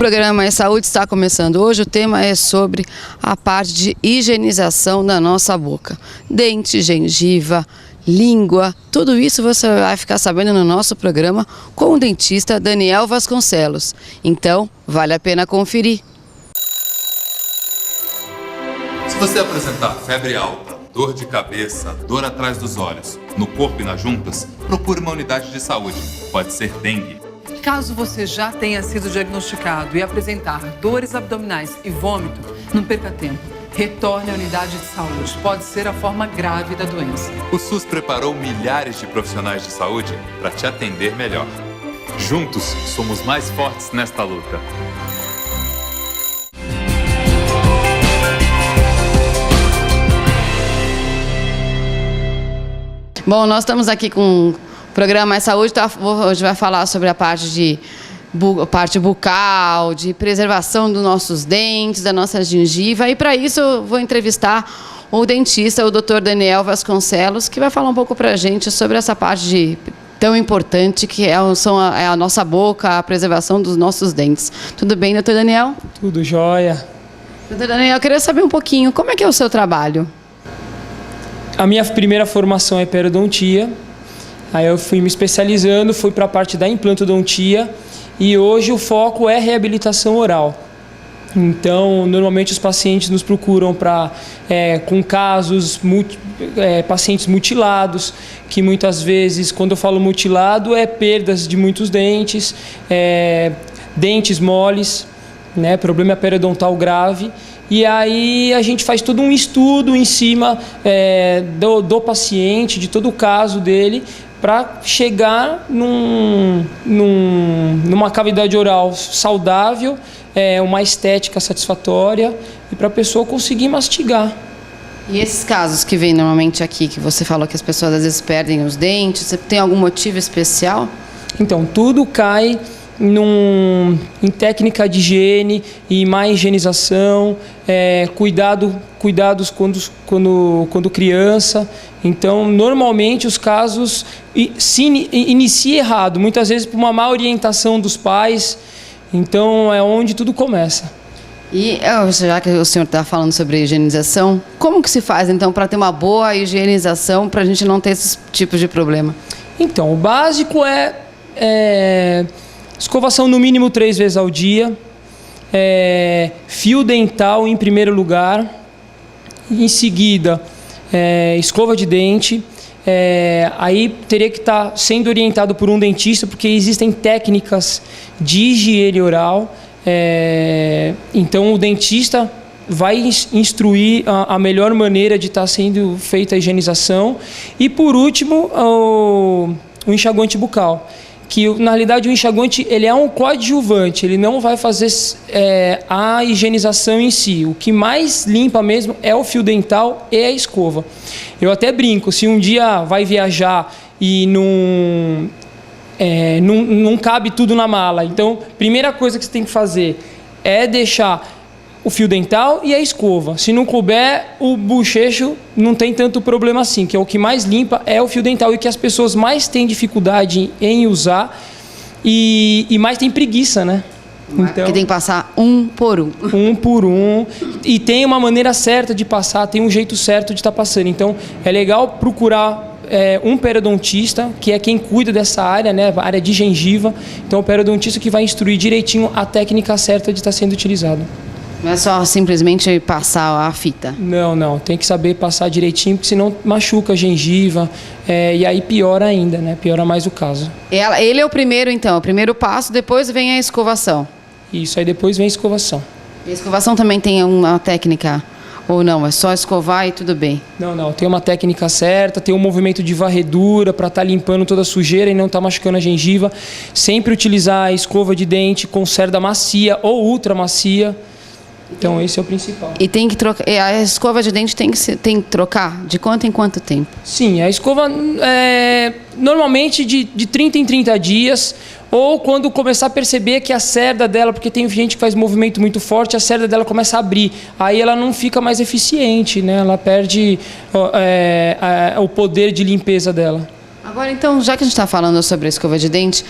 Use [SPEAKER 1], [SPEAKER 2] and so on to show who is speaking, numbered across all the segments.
[SPEAKER 1] programa Mais Saúde está começando hoje. O tema é sobre a parte de higienização da nossa boca. Dente, gengiva, língua, tudo isso você vai ficar sabendo no nosso programa com o dentista Daniel Vasconcelos. Então, vale a pena conferir.
[SPEAKER 2] Se você apresentar febre alta, dor de cabeça, dor atrás dos olhos, no corpo e nas juntas, procure uma unidade de saúde. Pode ser dengue.
[SPEAKER 3] Caso você já tenha sido diagnosticado e apresentar dores abdominais e vômito, não perca tempo. Retorne à unidade de saúde. Pode ser a forma grave da doença.
[SPEAKER 2] O SUS preparou milhares de profissionais de saúde para te atender melhor. Juntos, somos mais fortes nesta luta.
[SPEAKER 1] Bom, nós estamos aqui com o programa Mais Saúde. Hoje vai falar sobre a parte bucal, de preservação dos nossos dentes, da nossa gengiva. E para isso eu vou entrevistar o dentista, o Dr. Daniel Vasconcelos, que vai falar um pouco para a gente sobre essa parte tão importante que é a nossa boca, a preservação dos nossos dentes. Tudo bem, doutor Daniel?
[SPEAKER 4] Tudo jóia.
[SPEAKER 1] Doutor Daniel, eu queria saber um pouquinho, como é que é o seu trabalho?
[SPEAKER 4] A minha primeira formação é periodontia, aí eu fui me especializando, fui para a parte da implantodontia e hoje o foco é reabilitação oral. Então, normalmente os pacientes nos procuram com casos, pacientes mutilados, que muitas vezes, quando eu falo mutilado, é perdas de muitos dentes, dentes moles, né, problema periodontal grave. E aí a gente faz todo um estudo em cima do paciente, de todo o caso dele, para chegar numa cavidade oral saudável, uma estética satisfatória e para a pessoa conseguir mastigar.
[SPEAKER 1] E esses casos que vêm normalmente aqui, que você falou que as pessoas às vezes perdem os dentes, você tem algum motivo especial?
[SPEAKER 4] Então, tudo cai em técnica de higiene e má higienização, cuidados quando criança. Então, normalmente os casos se iniciam errado, muitas vezes por uma má orientação dos pais. Então, é onde tudo começa.
[SPEAKER 1] E já que o senhor está falando sobre higienização, como que se faz então para ter uma boa higienização, para a gente não ter esses tipos de problema?
[SPEAKER 4] Então, o básico é escovação no mínimo 3 vezes ao dia, fio dental em primeiro lugar, em seguida escova de dente, aí teria que estar sendo orientado por um dentista, porque existem técnicas de higiene oral, então o dentista vai instruir a melhor maneira de estar sendo feita a higienização. E por último, o enxaguante bucal, que na realidade o enxaguante ele é um coadjuvante, ele não vai fazer a higienização em si. O que mais limpa mesmo é o fio dental e a escova. Eu até brinco, se um dia vai viajar e não cabe tudo na mala, então primeira coisa que você tem que fazer é deixar o fio dental e a escova. Se não couber, o bochecho não tem tanto problema assim, que é o que mais limpa é o fio dental e que as pessoas mais têm dificuldade em usar e mais têm preguiça, né?
[SPEAKER 1] Então, que tem que passar um por um.
[SPEAKER 4] Um por um. E tem uma maneira certa de passar, tem um jeito certo de estar passando. Então, é legal procurar um periodontista, que é quem cuida dessa área, né? A área de gengiva. Então, o periodontista que vai instruir direitinho a técnica certa de estar sendo utilizado.
[SPEAKER 1] Não é só simplesmente passar a fita?
[SPEAKER 4] Não. Tem que saber passar direitinho, porque senão machuca a gengiva e aí piora ainda, né? Piora mais o caso.
[SPEAKER 1] Ele é o primeiro, então. O primeiro passo, depois vem a escovação.
[SPEAKER 4] Isso, aí depois vem a escovação.
[SPEAKER 1] E a escovação também tem uma técnica? Ou não? É só escovar e tudo bem?
[SPEAKER 4] Não. Tem uma técnica certa, tem um movimento de varredura para estar limpando toda a sujeira e não estar machucando a gengiva. Sempre utilizar a escova de dente com cerda macia ou ultra macia. Então, esse é o principal.
[SPEAKER 1] E tem que trocar. A escova de dente tem que trocar? De quanto em quanto tempo?
[SPEAKER 4] Sim, a escova normalmente de 30 em 30 dias, ou quando começar a perceber que a cerda dela, porque tem gente que faz movimento muito forte, a cerda dela começa a abrir. Aí ela não fica mais eficiente, né? Ela perde o poder de limpeza dela.
[SPEAKER 1] Agora, então, já que a gente está falando sobre a escova de dente,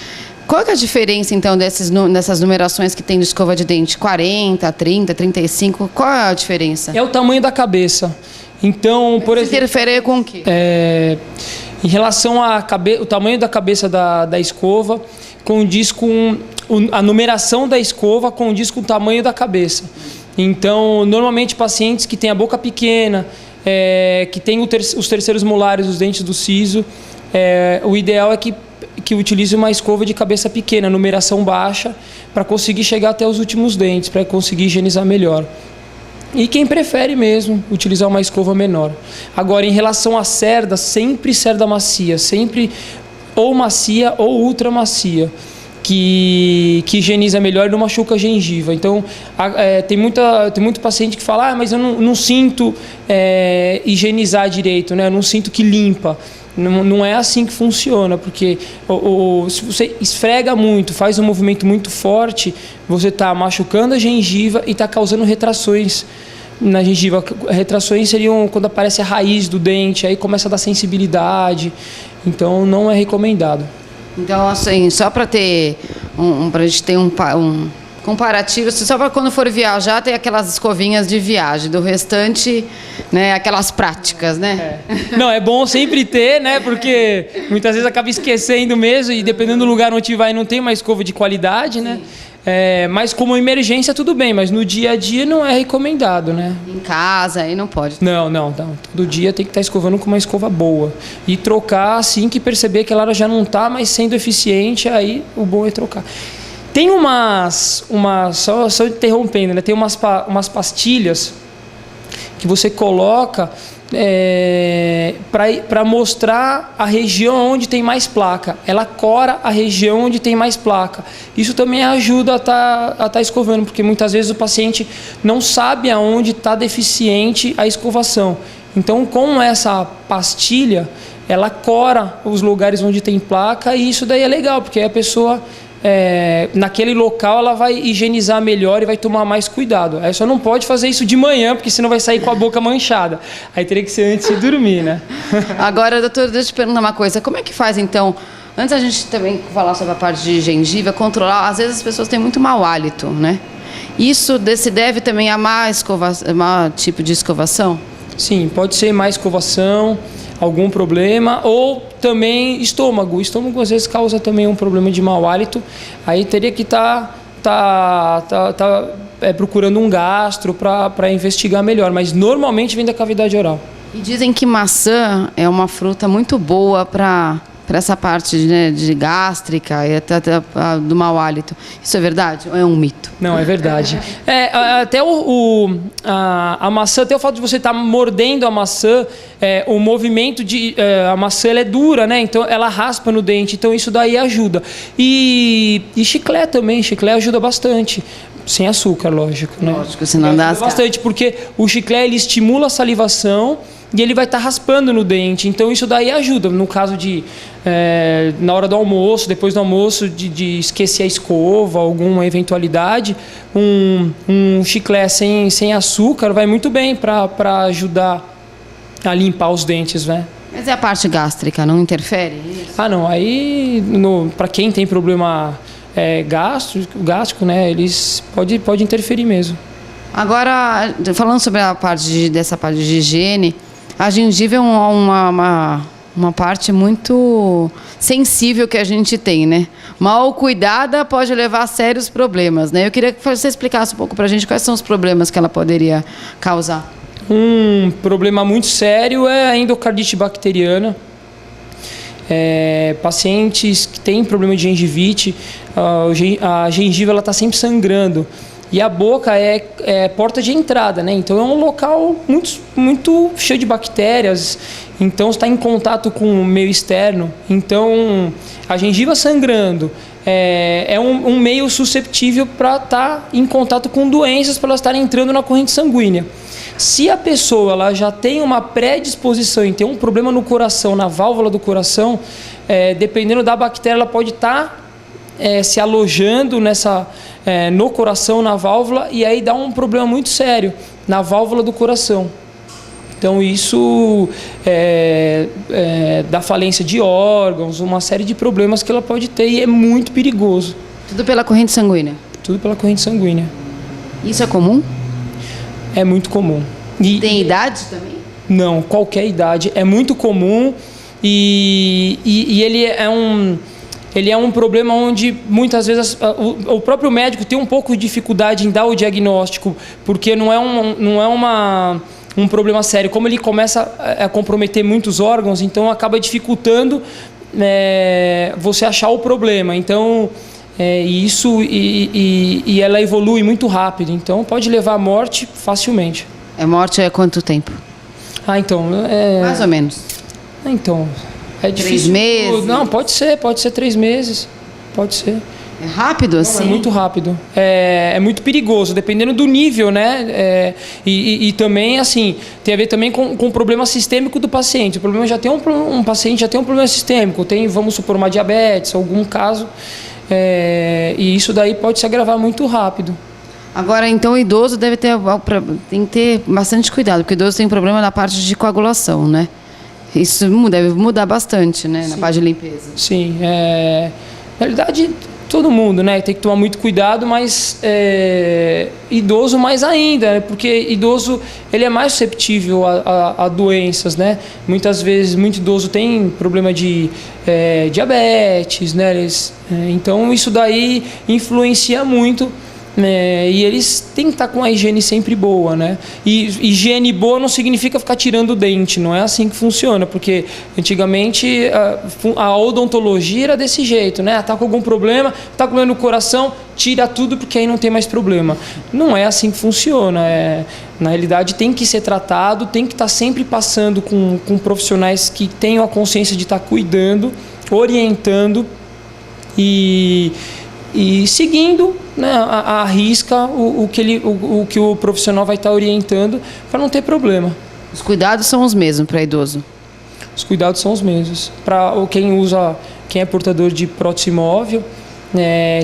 [SPEAKER 1] Qual que é a diferença, então, dessas numerações que tem de escova de dente? 40, 30, 35? Qual é a diferença?
[SPEAKER 4] É o tamanho da cabeça. Então, por exemplo...
[SPEAKER 1] Interfere com o quê?
[SPEAKER 4] Em relação o tamanho da cabeça da escova, condiz com a numeração da escova, condiz com o tamanho da cabeça. Então, normalmente, pacientes que têm a boca pequena, que têm os terceiros molares, os dentes do siso, o ideal é que utilize uma escova de cabeça pequena, numeração baixa, para conseguir chegar até os últimos dentes, para conseguir higienizar melhor. E quem prefere mesmo utilizar uma escova menor. Agora, em relação à cerda, sempre cerda macia, sempre ou macia ou ultra macia, que higieniza melhor e não machuca a gengiva. Então, tem muito paciente que fala, mas eu não sinto higienizar direito, né? Eu não sinto que limpa. Não é assim que funciona, porque se você esfrega muito, faz um movimento muito forte, você está machucando a gengiva e está causando retrações na gengiva. Retrações seriam quando aparece a raiz do dente, aí começa a dar sensibilidade, então não é recomendado.
[SPEAKER 1] Então, assim, só para ter para a gente ter um comparativo, só para quando for viajar, tem aquelas escovinhas de viagem, do restante, né, aquelas práticas, né?
[SPEAKER 4] Não, é bom sempre ter, né, porque muitas vezes acaba esquecendo mesmo, e dependendo do lugar onde vai, não tem uma escova de qualidade, né? Mas como emergência, tudo bem, mas no dia a dia não é recomendado, né?
[SPEAKER 1] Em casa, aí não pode.
[SPEAKER 4] Não. Todo dia tem que estar escovando com uma escova boa. E trocar assim que perceber que ela já não está mais sendo eficiente, aí o bom é trocar. Tem só interrompendo, né? Tem umas pastilhas que você coloca para mostrar a região onde tem mais placa. Ela cora a região onde tem mais placa. Isso também ajuda a tá escovando, porque muitas vezes o paciente não sabe aonde está deficiente a escovação. Então, com essa pastilha, ela cora os lugares onde tem placa, e isso daí é legal, porque a pessoa... naquele local ela vai higienizar melhor e vai tomar mais cuidado. Aí só não pode fazer isso de manhã, porque senão vai sair com a boca manchada. Aí teria que ser antes de dormir, né?
[SPEAKER 1] Agora, doutor, deixa eu te perguntar uma coisa. Como é que faz, então, antes a gente também falar sobre a parte de gengiva, controlar, às vezes as pessoas têm muito mau hálito, né? Isso se deve também a má tipo de escovação?
[SPEAKER 4] Sim, pode ser má escovação, algum problema, ou também estômago. O estômago às vezes causa também um problema de mau hálito. Aí teria que estar procurando um gastro para investigar melhor, mas normalmente vem da cavidade oral.
[SPEAKER 1] E dizem que maçã é uma fruta muito boa para essa parte, né, de gástrica e até do mau hálito. Isso é verdade ou é um mito?
[SPEAKER 4] Não, é verdade. Até a maçã, até o fato de você estar mordendo a maçã, o movimento a maçã ela é dura, né? Então ela raspa no dente, então isso daí ajuda. E chiclete também, chiclete ajuda bastante. Sem açúcar, lógico, né?
[SPEAKER 1] Lógico, senão dá
[SPEAKER 4] bastante, porque o chiclete ele estimula a salivação e ele vai estar raspando no dente. Então isso daí ajuda. No caso de na hora do almoço, depois do almoço, de esquecer a escova, alguma eventualidade, um chiclete sem açúcar vai muito bem para ajudar a limpar os dentes, né?
[SPEAKER 1] Mas é a parte gástrica, não interfere?
[SPEAKER 4] Ah, não. Aí, para quem tem problema gástrico, né, eles pode interferir mesmo.
[SPEAKER 1] Agora, falando sobre dessa parte de higiene, a gengiva é uma parte muito sensível que a gente tem, né? Mal cuidada pode levar a sérios problemas, né? Eu queria que você explicasse um pouco para a gente quais são os problemas que ela poderia causar.
[SPEAKER 4] Um problema muito sério é a endocardite bacteriana. Pacientes que têm problema de gengivite, a gengiva está sempre sangrando. E a boca é porta de entrada, né? Então é um local muito, muito cheio de bactérias. Então está em contato com o meio externo. Então a gengiva sangrando é um meio susceptível para estar em contato com doenças, para elas estarem entrando na corrente sanguínea. Se a pessoa ela já tem uma predisposição em ter um problema no coração, na válvula do coração, dependendo da bactéria, ela pode estar se alojando no coração, na válvula, e aí dá um problema muito sério na válvula do coração. Então isso dá falência de órgãos, uma série de problemas que ela pode ter e é muito perigoso.
[SPEAKER 1] Tudo pela corrente sanguínea?
[SPEAKER 4] Tudo pela corrente sanguínea.
[SPEAKER 1] Isso é comum?
[SPEAKER 4] É muito comum.
[SPEAKER 1] Tem idade também?
[SPEAKER 4] Não, qualquer idade. É muito comum e ele é um problema onde muitas vezes o próprio médico tem um pouco de dificuldade em dar o diagnóstico, porque não é um problema sério. Como ele começa a comprometer muitos órgãos, então acaba dificultando você achar o problema. Então, e ela evolui muito rápido, então pode levar à morte facilmente.
[SPEAKER 1] Morte é quanto tempo?
[SPEAKER 4] Então...
[SPEAKER 1] Mais ou menos.
[SPEAKER 4] Então, é difícil.
[SPEAKER 1] 3 meses?
[SPEAKER 4] Não, pode ser 3 meses. Pode ser.
[SPEAKER 1] É rápido assim?
[SPEAKER 4] Não, é muito rápido. É muito perigoso, dependendo do nível, né? E também, assim, tem a ver também com o problema sistêmico do paciente. O problema já tem um paciente já tem um problema sistêmico, tem, vamos supor, uma diabetes, algum caso, e isso daí pode se agravar muito rápido.
[SPEAKER 1] Agora, então, o idoso tem que ter bastante cuidado, porque o idoso tem problema na parte de coagulação, né? Isso deve mudar bastante, né? Na parte de limpeza.
[SPEAKER 4] Sim, na realidade, todo mundo, né? Tem que tomar muito cuidado, mas idoso mais ainda, né? Porque idoso ele é mais susceptível a doenças, né? Muitas vezes, muito idoso tem problema de diabetes, né? Então, isso daí influencia muito. E eles têm que estar com a higiene sempre boa, né? E higiene boa não significa ficar tirando o dente, não é assim que funciona, porque antigamente a odontologia era desse jeito, né? Tá com algum problema, tá com problema no coração, tira tudo porque aí não tem mais problema. Não é assim que funciona. Na realidade tem que ser tratado, tem que estar sempre passando com profissionais que tenham a consciência de estar cuidando, orientando e seguindo, né, a risca o que o profissional vai estar orientando para não ter problema.
[SPEAKER 1] Os cuidados são os mesmos para idoso?
[SPEAKER 4] Os cuidados são os mesmos. Para quem é portador de prótese móvel,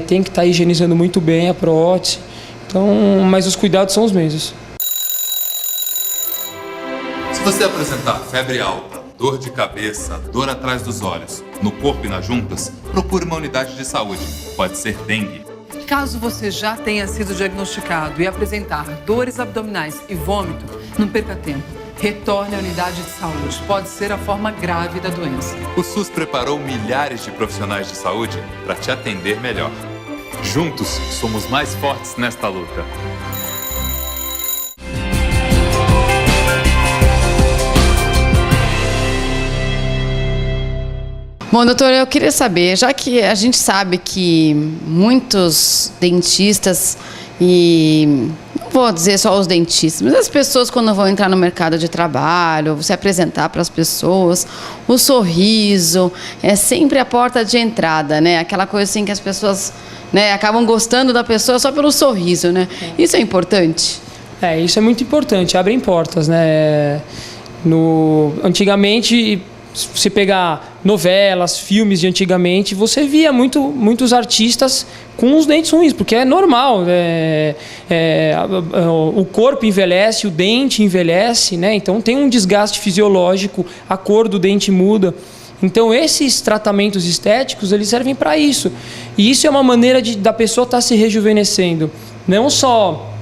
[SPEAKER 4] tem que estar higienizando muito bem a prótese. Então, mas os cuidados são os mesmos.
[SPEAKER 2] Se você apresentar febre alta, dor de cabeça, dor atrás dos olhos, no corpo e nas juntas, procure uma unidade de saúde. Pode ser dengue.
[SPEAKER 3] Caso você já tenha sido diagnosticado e apresentar dores abdominais e vômito, não perca tempo. Retorne à unidade de saúde. Pode ser a forma grave da doença.
[SPEAKER 2] O SUS preparou milhares de profissionais de saúde para te atender melhor. Juntos, somos mais fortes nesta luta.
[SPEAKER 1] Bom, doutor, eu queria saber, já que a gente sabe que muitos dentistas e não vou dizer só os dentistas, mas as pessoas quando vão entrar no mercado de trabalho, se apresentar para as pessoas, o sorriso é sempre a porta de entrada, né? Aquela coisa assim que as pessoas, né, acabam gostando da pessoa só pelo sorriso, né? Isso é importante?
[SPEAKER 4] Isso é muito importante, abrem portas, né? Antigamente, se pegar novelas, filmes de antigamente, você via muitos artistas com os dentes ruins, porque é normal, o corpo envelhece, o dente envelhece, né? Então tem um desgaste fisiológico, a cor do dente muda. Então esses tratamentos estéticos, eles servem para isso. E isso é uma maneira da pessoa estar se rejuvenescendo. Não só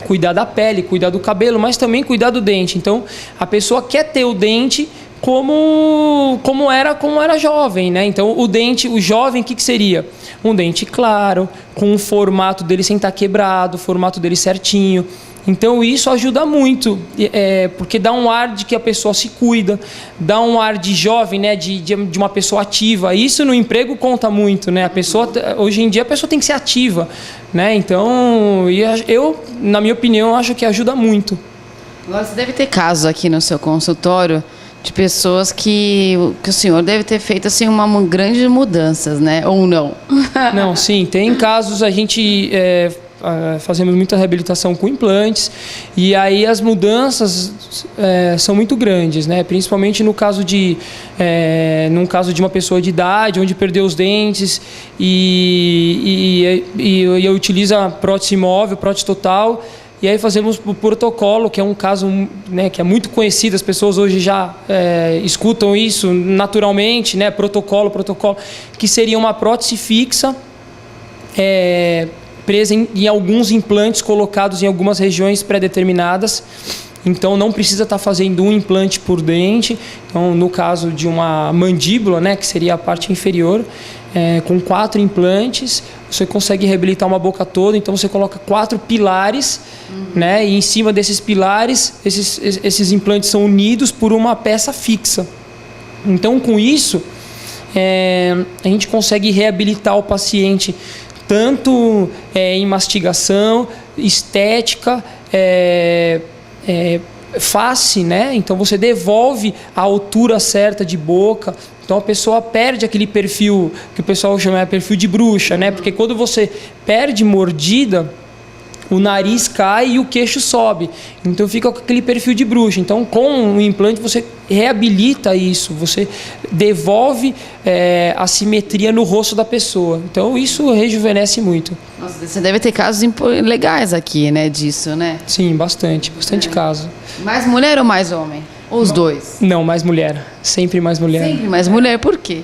[SPEAKER 4] cuidar da pele, cuidar do cabelo, mas também cuidar do dente. Então a pessoa quer ter o dente como era jovem, né? Então o jovem, o que seria? Um dente claro, com o formato dele sem estar quebrado, o formato dele certinho. Então isso ajuda muito, porque dá um ar de que a pessoa se cuida, dá um ar de jovem, né? de uma pessoa ativa. Isso no emprego conta muito, né? Hoje em dia a pessoa tem que ser ativa, né? Então eu, na minha opinião, acho que ajuda muito.
[SPEAKER 1] Agora você deve ter casos aqui no seu consultório de pessoas que o senhor deve ter feito assim uma grande mudanças, né? Ou não?
[SPEAKER 4] Não, sim, tem casos, a gente fazemos muita reabilitação com implantes e aí as mudanças são muito grandes, né? Principalmente no caso num caso de uma pessoa de idade, onde perdeu os dentes e utiliza prótese móvel, prótese total. e aí fazemos o protocolo, que é um caso, né, que é muito conhecido, as pessoas hoje já escutam isso naturalmente, né, protocolo, que seria uma prótese fixa, presa em alguns implantes colocados em algumas regiões pré-determinadas. Então não precisa estar fazendo um implante por dente. Então, no caso de uma mandíbula, né, que seria a parte inferior, com 4 implantes, você consegue reabilitar uma boca toda. Então você coloca 4 pilares, né, e em cima desses pilares, esses implantes são unidos por uma peça fixa. Então, com isso, a gente consegue reabilitar o paciente tanto em mastigação, estética, face, né? Então você devolve a altura certa de boca. Então a pessoa perde aquele perfil que o pessoal chama de perfil de bruxa, né? Porque quando você perde mordida, o nariz cai e o queixo sobe. Então fica com aquele perfil de bruxa. Então com o implante você reabilita isso, você devolve a simetria no rosto da pessoa. Então isso rejuvenesce muito.
[SPEAKER 1] Nossa, você deve ter casos legais aqui, né, disso, né?
[SPEAKER 4] Sim, bastante caso.
[SPEAKER 1] Mais mulher ou mais homem? Ou os dois?
[SPEAKER 4] Não, mais mulher. Sempre mais mulher.
[SPEAKER 1] Sempre mais mulher, por quê?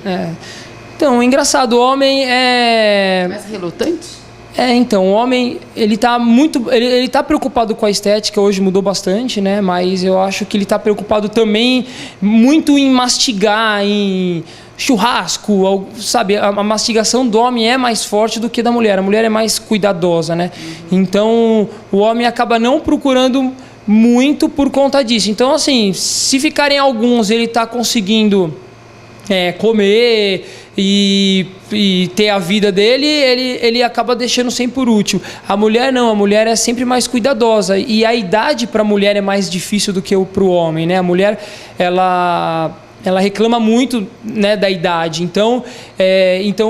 [SPEAKER 4] Então, engraçado, o homem é...
[SPEAKER 1] Mais relutante?
[SPEAKER 4] Então, o homem, ele tá preocupado com a estética, hoje mudou bastante, né? Mas eu acho que ele está preocupado também muito em mastigar, em churrasco, sabe? A mastigação do homem é mais forte do que da mulher. A mulher é mais cuidadosa, né? Então, o homem acaba não procurando muito por conta disso. Então, assim, se ficarem alguns, ele está conseguindo comer e ter a vida dele, ele acaba deixando sempre por último. A mulher não, a mulher é sempre mais cuidadosa, e a idade para a mulher é mais difícil do que para o homem, né? A mulher, ela reclama muito, né, da idade. Então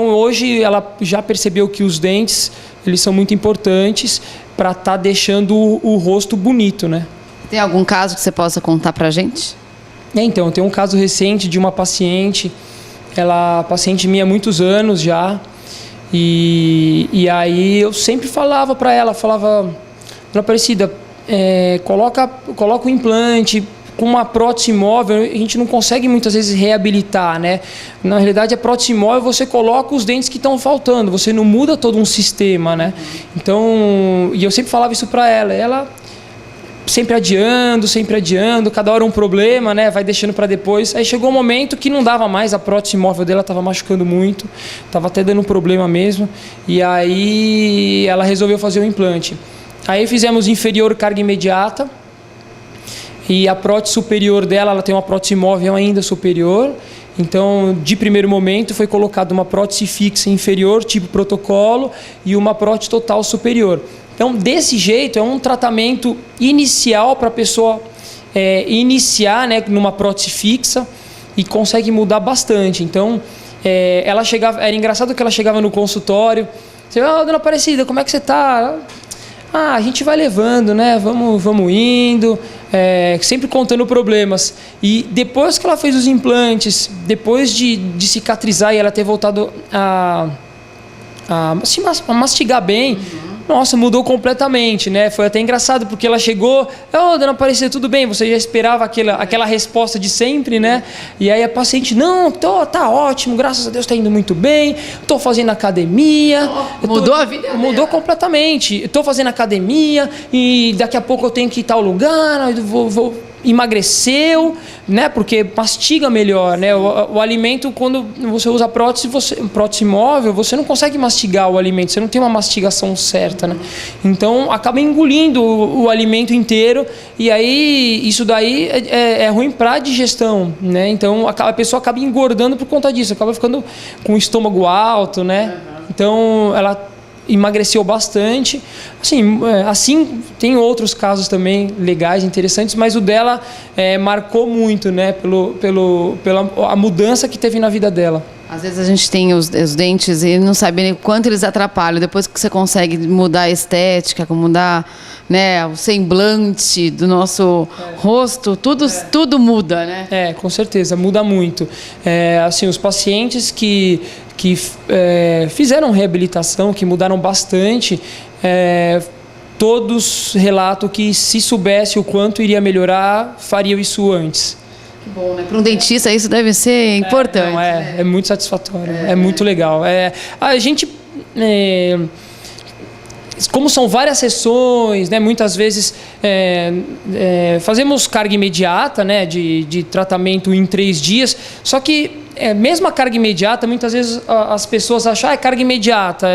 [SPEAKER 4] hoje ela já percebeu que os dentes, eles são muito importantes para estar deixando o rosto bonito, né?
[SPEAKER 1] Tem algum caso que você possa contar pra gente?
[SPEAKER 4] Então, tem um caso recente de uma paciente, paciente minha há muitos anos já, e aí eu sempre falava para ela, Dona Aparecida, coloca o implante. Com uma prótese móvel, a gente não consegue muitas vezes reabilitar, né? Na realidade, a prótese móvel, você coloca os dentes que estão faltando, você não muda todo um sistema, né? Então, e eu sempre falava isso para ela. Ela sempre adiando, cada hora um problema, né? Vai deixando para depois. Aí chegou um momento que não dava mais, a prótese móvel dela estava machucando muito, estava até dando um problema mesmo, e aí ela resolveu fazer o implante. Aí fizemos inferior carga imediata, e a prótese superior dela, ela tem uma prótese móvel ainda superior. Então, de primeiro momento, foi colocada uma prótese fixa inferior, tipo protocolo, e uma prótese total superior. Então, desse jeito, é um tratamento inicial para a pessoa iniciar, né, numa prótese fixa, e consegue mudar bastante. Então, ela chegava, era engraçado que ela chegava no consultório, você, Dona Aparecida, como é que você está? A gente vai levando, né? Vamos indo, sempre contando problemas. E depois que ela fez os implantes, depois de cicatrizar e ela ter voltado a mastigar bem, nossa, mudou completamente, né? Foi até engraçado, porque ela chegou, Dona Aparecida, tudo bem? Você já esperava aquela resposta de sempre, né? E aí a paciente, não, tá ótimo, graças a Deus tá indo muito bem, tô fazendo academia.
[SPEAKER 1] Mudou a vida dela.
[SPEAKER 4] Mudou completamente. Tô fazendo academia e daqui a pouco eu tenho que ir em tal lugar, emagreceu, né? Porque mastiga melhor, né? O alimento, quando você usa prótese móvel, você não consegue mastigar o alimento, você não tem uma mastigação certa, né? Então acaba engolindo o alimento inteiro, e aí isso daí é ruim para a digestão, né? Então a pessoa acaba engordando por conta disso, acaba ficando com o estômago alto, né? Então ela emagreceu bastante. Assim tem outros casos também legais, interessantes, mas o dela marcou muito, né? Pela mudança que teve na vida dela.
[SPEAKER 1] Às vezes a gente tem os dentes e não sabe nem quanto eles atrapalham. Depois que você consegue mudar a estética, mudar, né, o semblante do nosso rosto, tudo muda, né?
[SPEAKER 4] Com certeza, muda muito. Os pacientes que fizeram reabilitação, que mudaram bastante, todos relatam que se soubesse o quanto iria melhorar, fariam isso antes.
[SPEAKER 1] Que bom, né? Para um dentista isso deve ser importante.
[SPEAKER 4] É muito satisfatório, é muito legal. A gente, como são várias sessões, né, muitas vezes fazemos carga imediata, né, de tratamento em 3 dias, só que mesmo a carga imediata, muitas vezes as pessoas acham, carga imediata,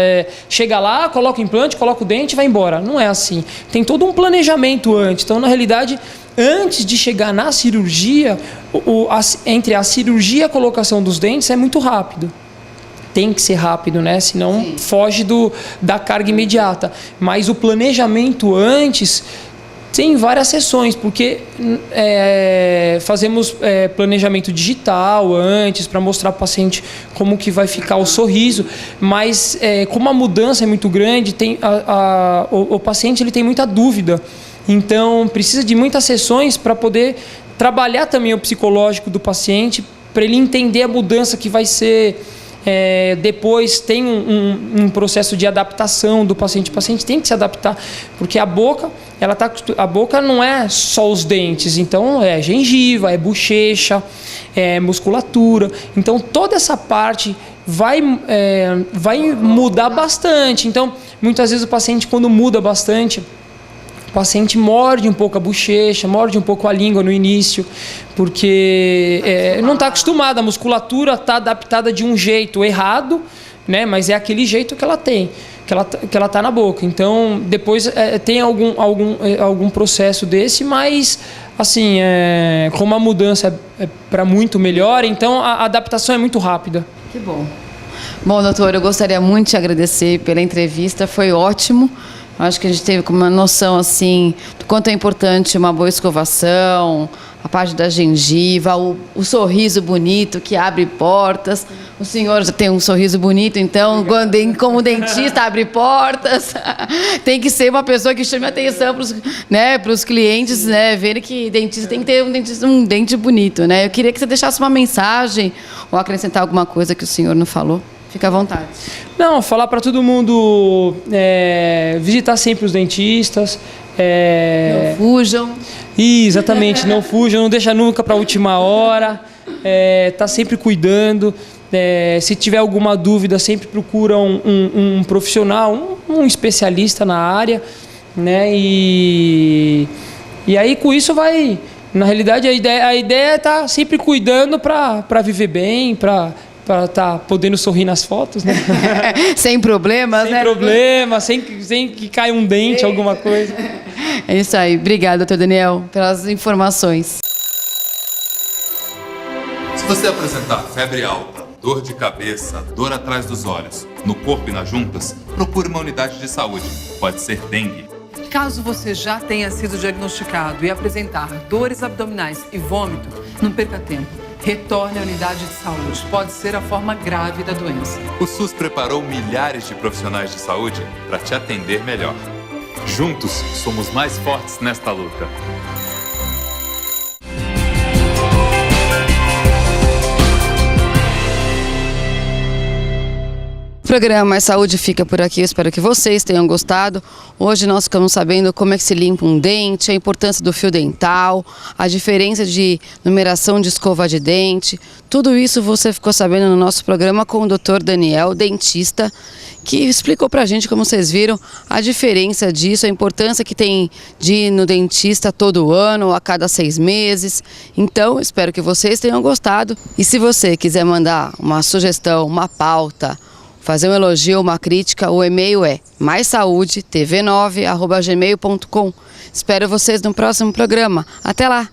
[SPEAKER 4] chega lá, coloca o implante, coloca o dente e vai embora. Não é assim. Tem todo um planejamento antes. Então, na realidade, antes de chegar na cirurgia, entre a cirurgia e a colocação dos dentes é muito rápido. Tem que ser rápido, né? Senão Sim. foge da carga imediata. Mas o planejamento antes tem várias sessões, porque fazemos planejamento digital antes para mostrar para o paciente como que vai ficar o sorriso, mas como a mudança é muito grande, o paciente ele tem muita dúvida, então precisa de muitas sessões para poder trabalhar também o psicológico do paciente, para ele entender a mudança que vai ser. Depois tem um processo de adaptação do paciente. O paciente tem que se adaptar, porque a boca não é só os dentes, então é gengiva, é bochecha, é musculatura. Então toda essa parte vai mudar bastante. Então muitas vezes o paciente, quando muda bastante, o paciente morde um pouco a bochecha, morde um pouco a língua no início, porque não está acostumado, a musculatura está adaptada de um jeito errado, né? Mas é aquele jeito que ela tem, que ela está na boca. Então, depois tem algum processo desse, mas, assim, como a mudança é para muito melhor, então a adaptação é muito rápida.
[SPEAKER 1] Que bom. Bom, doutor, eu gostaria muito de te agradecer pela entrevista, foi ótimo. Acho que a gente teve uma noção assim do quanto é importante uma boa escovação, a parte da gengiva, o sorriso bonito que abre portas. O senhor já tem um sorriso bonito, então, como dentista, abre portas. Tem que ser uma pessoa que chame atenção para os clientes, né, verem que dentista tem que ter um dente bonito, né? Eu queria que você deixasse uma mensagem ou acrescentar alguma coisa que o senhor não falou. Fica à vontade.
[SPEAKER 4] Não, falar para todo mundo visitar sempre os dentistas.
[SPEAKER 1] Não fujam.
[SPEAKER 4] Exatamente, não fujam, não deixa nunca para a última hora. Tá sempre cuidando. Se tiver alguma dúvida, sempre procura um profissional, um especialista na área, né? E aí com isso vai... Na realidade, a ideia é estar sempre cuidando para viver bem, para estar podendo sorrir nas fotos, né?
[SPEAKER 1] Sem problemas, né?
[SPEAKER 4] Sem problema, sem que caia um dente, alguma coisa.
[SPEAKER 1] É isso aí. Obrigada, doutor Daniel, pelas informações.
[SPEAKER 2] Se você apresentar febre alta, dor de cabeça, dor atrás dos olhos, no corpo e nas juntas, procure uma unidade de saúde. Pode ser dengue.
[SPEAKER 3] Caso você já tenha sido diagnosticado e apresentar dores abdominais e vômito, não perca tempo. Retorne à unidade de saúde. Pode ser a forma grave da doença.
[SPEAKER 2] O SUS preparou milhares de profissionais de saúde para te atender melhor. Juntos, somos mais fortes nesta luta.
[SPEAKER 1] O programa Mais Saúde fica por aqui, eu espero que vocês tenham gostado. Hoje nós ficamos sabendo como é que se limpa um dente, a importância do fio dental, a diferença de numeração de escova de dente. Tudo isso você ficou sabendo no nosso programa com o Dr. Daniel, dentista, que explicou pra gente, como vocês viram, a diferença disso, a importância que tem de ir no dentista todo ano, a cada 6 meses. Então, espero que vocês tenham gostado. E se você quiser mandar uma sugestão, uma pauta, fazer um elogio, uma crítica, o e-mail é maissaudetv9@gmail.com. Espero vocês no próximo programa. Até lá!